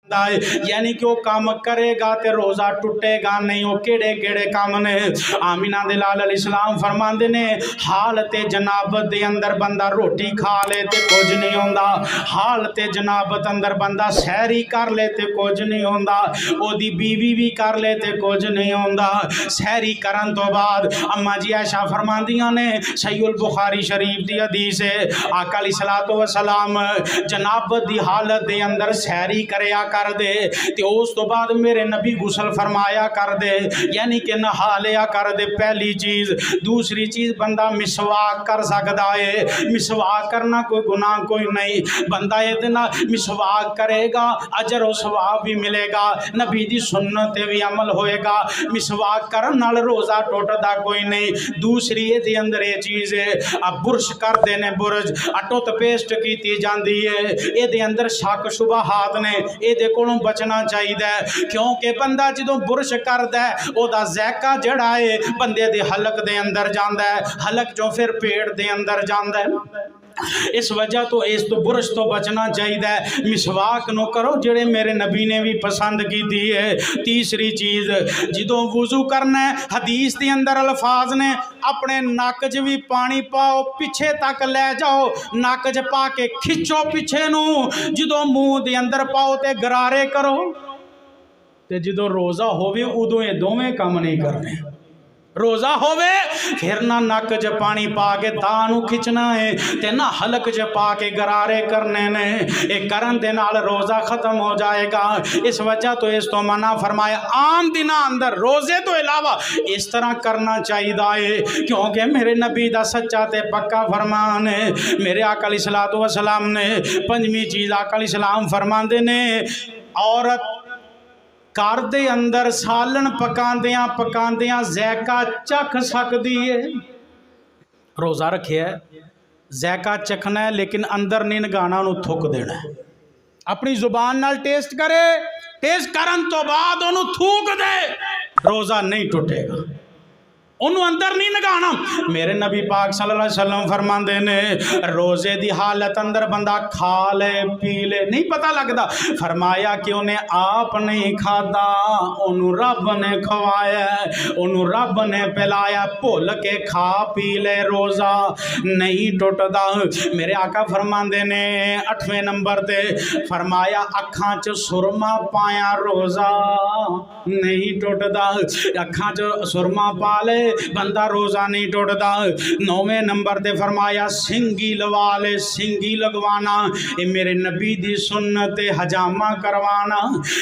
यानी कि वह काम करेगा तो रोज़ा टुटेगा नहीं। वो केड़े केड़े काम ने? आमिना दे लाल अलैहिस्सलाम फरमाते ने हालत जनाबत दे अंदर बंदा रोटी खा ले तो कुछ नहीं होता, हालत जनाबत अंदर बंदा सैरी कर ले तो कुछ नहीं होता, ओदी बीवी भी कर ले तो कुछ नहीं होता। सैरी करन तो बाद अम्मा जी आयशा फरमांदियां ने सहीहुल बुखारी शरीफ दी हदीस है, आका अलैहिस्सलातु वस्सलाम जनाबत दी हालत दे अंदर सैरी करया कर दे ते उस तो बाद मेरे नबी गुसल फरमाया कर दे, यानी कि नहा लिया कर दे। पहली चीज़। दूसरी चीज़ बंदा मिसवाक कर सकता है। मिसवाक करना कोई गुनाह कोई नहीं, बंदा ये ना मिसवाक करेगा अजर और सवाब भी मिलेगा, नबी दी सुन्नत भी अमल होएगा। मिसवाक करन नाल रोज़ा टुटदा कोई नहीं। दूसरी ये अंदर ये चीज़ है अब बुरश कर देने, बुरश टुत पेस्ट की जाती है, ये अंदर शक शुबहात ने, ये कोलों बचना चाहिए, क्योंकि बंदा जो बुरश करता है वह ज़ैका जड़ा है बंदे दे हलक दे अंदर जाता है, हलक चों फिर पेट दे अंदर जाता है। इस वजह तो इस तो बुरश तो बचना चाहिए। मिसवाक नो करो जेड़े मेरे नबी ने भी पसंद की थी है। तीसरी चीज़ जो वुजू करना है, हदीस के अंदर अल्फाज ने अपने नक च भी पानी पाओ, पीछे तक ले जाओ, नक च पा के खिंचो पीछे नू, जो मूँह के अंदर पाओ तो गरारे करो। तो जो रोज़ा होवे उदों ये दोवें काम नहीं करने। रोज़ा होवे फिर ना नक च पानी पा के तानू खिंचना है ते ना हलक च पा के गरारे करने ने, एक करन दे नाल रोज़ा ख़त्म हो जाएगा। इस वजह तो इस तो मना फरमाया। आम दिना अंदर रोज़े तो इलावा इस तरह करना चाहिए, क्योंकि मेरे नबी दा सच्चा ते पक्का फरमान है। मेरे आका अलैहिस्सलातु वस्सलाम ने पंजवीं चीज़ आका अलैहिस्सलाम फरमाते ने, औरत घर दे अंदर सालन पकांदियां पकांदियां ज़ैका चख सकती है। रोज़ा रखे है, ज़ैका चखना है, लेकिन अंदर नहीं नगाना, उन्होंने थुक देना है। अपनी जुबान नाल टेस्ट करे, टेस्ट करन तो बाद उन्होंने थूक दे, रोज़ा नहीं टुटेगा। उन्होंने अंदर नहीं नगाना। मेरे नबी पाक सल्लल्लाहु अलैहि वसल्लम फरमाते ने रोज़े की हालत अंदर बंदा खा ले पी ले नहीं पता लगता, फरमाया कि उन्हें आप नहीं खाता, उन्होंने रब ने खवाया, उन्होंने रब ने पिलाया, भुल के खा पी ले रोज़ा नहीं टुटदा। मेरे आका फरमाते ने 8वें नंबर ते फरमाया अखां च सुरमा पाया रोज़ा नहीं टुटदा। अखां च सुरमा पा ले बंदा रोज़ा नहीं टुटदा। 9वें नंबर ते फरमाया सिंगी लवा ले, सिंगी लगवाना ये मेरे नबी दी सुन्नत है, हजामा करवाना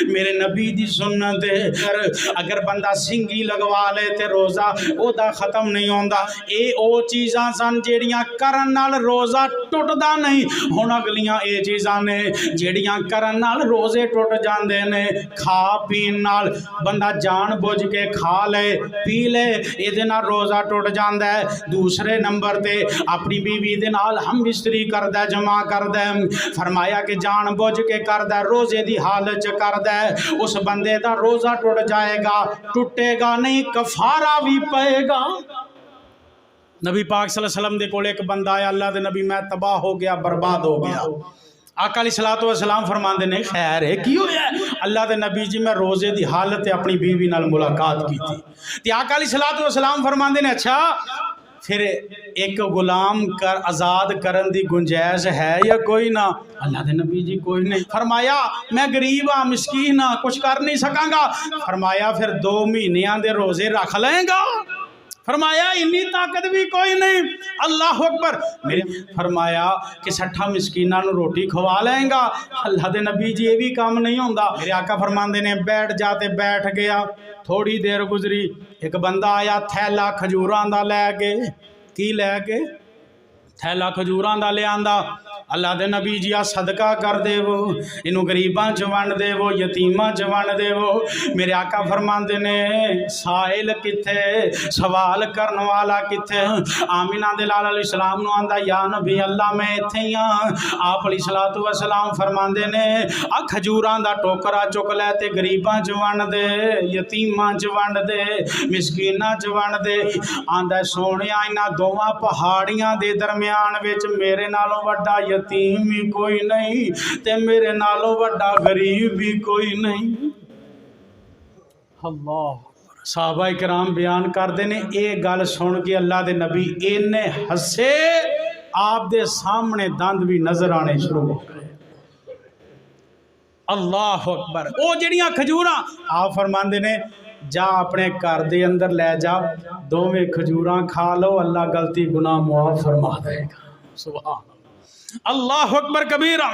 मेरे नबी दी सुन्नत है। अगर बंदा सिंगी लगवा ले तो रोज़ा ओदा ख़त्म नहीं होता। ये वो चीज़ां सन जेड़ियां करन नाल रोज़ा टुटदा नहीं। हुण अगलियां ये चीज़ां ने जेड़ियां करन नाल रोज़े टुट जांदे ने। खा पीन नाल बंदा जान बुझ के खा ले पी ले, ये रोज़ा टुट जाता है। दूसरे नंबर ते अपनी बीवी दे नाल हम बिस्तरी करदा जमा करदा, फरमाया कि जान बुझ के करदा, रोज़े की हालत च करदा, उस बंदे का रोज़ा टुट जाएगा, टुटेगा नहीं, कफारा भी पएगा। नबी पाक सल्लल्लाहु अलैहि वसल्लम दे कोल एक बंदा आया, अल्लाह दे नबी मैं तबाह हो गया, बर्बाद हो गया। आका अलैहिस्सलातु वस्सलाम फरमाते ने खैर है की होया? अल्लाह के नबी जी मैं रोज़े की हालत अपनी बीवी नाल मुलाकात की थी, तो आका अलैहिस्सलातु वस्सलाम फरमाते ने अच्छा फिर एक गुलाम कर आज़ाद करन दी गुंजाइश है या कोई ना? अल्लाह के नबी जी कोई नहीं। फरमाया मैं गरीब हाँ मिसकीन हाँ कुछ कर नहीं सकांगा। फरमाया फिर 2 महीनों के रोज़े रख लेगा? फरमाया इन्नी ताकत भी कोई नहीं। अल्लाह अकबर। मेरे फरमाया कि 60 मिसकीना रोटी खवा लेगा? अल्लाह के नबी जी ये भी काम नहीं होता। मेरे आका फरमाते ने बैठ जाते, बैठ गया। थोड़ी देर गुजरी, एक बंदा आया थैला खजूरां दा लैके, की लैके? थैला खजूरां दा ले आंदा। अल्लाह के नबी जी आ सदका कर देवो, इनू गरीबां च वंड देवो, यतीमां च वंड देवो। मेरे आका फरमाते ने साहिल किथे, सवाल करने वाला किथे? आमिना दे लाल अलैहिस्सलाम नू आंदा या नबी अल्लाह मैं इत्थे ही हाँ। आप अलैहिस्सलातु वस्सलाम फरमाते ने आ खजूरां दा टोकरा चुक लै ते गरीबां च वंड दे, यतीमां च वंड दे, मिसकीनां च वंड दे। आंदा सोहणिया इन्हां दोवां पहाड़ियां दे दरम्यान विच मेरे नालों वड्डा यतीम भी कोई नहीं ते मेरे नालों वड्डा गरीब भी कोई नहीं। अल्लाह साहबा कराम बयान करते ने ये गल सुन के अल्लाह के नबी इन्ने हसे आप दे सामने दंद भी नजर आने शुरू हो गए। अल्लाह अकबर। वो जड़ियाँ खजूरां आप फरमाते ने जा अपने घर दे अंदर लै जा, दोवें खजूरां खा लो, अल्लाह गलती गुनाह मुआफ फरमा देगा। सुभान अल्लाह अकबर कबीरा।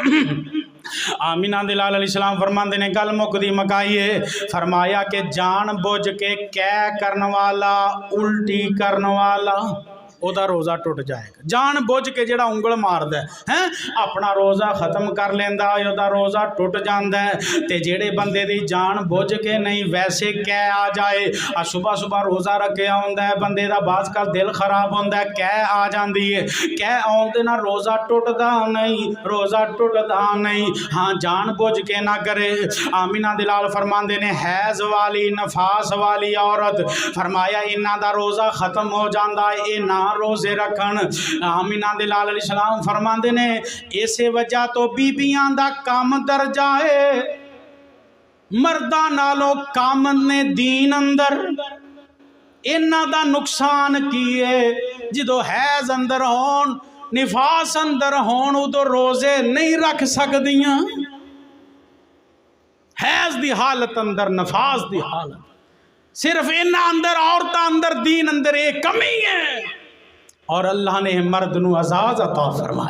आमीना दे लाल अलैहिस्सलाम फरमाते ने गल मुकदी मकाइए, फरमाया कि जान बुझ के कै करने वाला, उल्टी करने वाला ओदा रोज़ा टुट जाएगा। जान बुझ के जेड़ा उंगल मारदा है अपना रोज़ा खत्म कर लेंदा, ओदा रोज़ा टुट जांदा है। ते जेड़े बंदे दी जान बुझ के नहीं वैसे कै आ जाए, सुबह सुबह रोज़ा रखिया हुंदा है बंदे दा, बाज़ का दिल खराब हुंदा है, कै आ जांदी है, कै आउण दे नाल रोज़ा टुटदा नहीं, रोज़ा टुटदा नहीं। हाँ जान बुझ के ना करे। आमीना दे लाल फरमांदे ने हैज़ वाली नफास वाली औरत फरमाया इन्हां दा रोज़ा खत्म हो जांदा है, ये ना रोज़े रखन। आमीना दे लाल अलैहिस्सलाम फरमांदे ने इसे वजह तो बीबियां दा कम दर्जा है मर्दां नालों कम ने दीन अंदर। इन्हां दा नुकसान की है, जो हैज़ अंदर होन, निफास अंदर होन, उदों रोज़े नहीं रख सकदियां। हैज़ दी हालत अंदर, नफास दी हालत, सिर्फ इन्हां अंदर, औरतां अंदर, दीन अंदर एक कमी है। और अल्लाह ने मर्द नू आज़ाद अता फरमाया।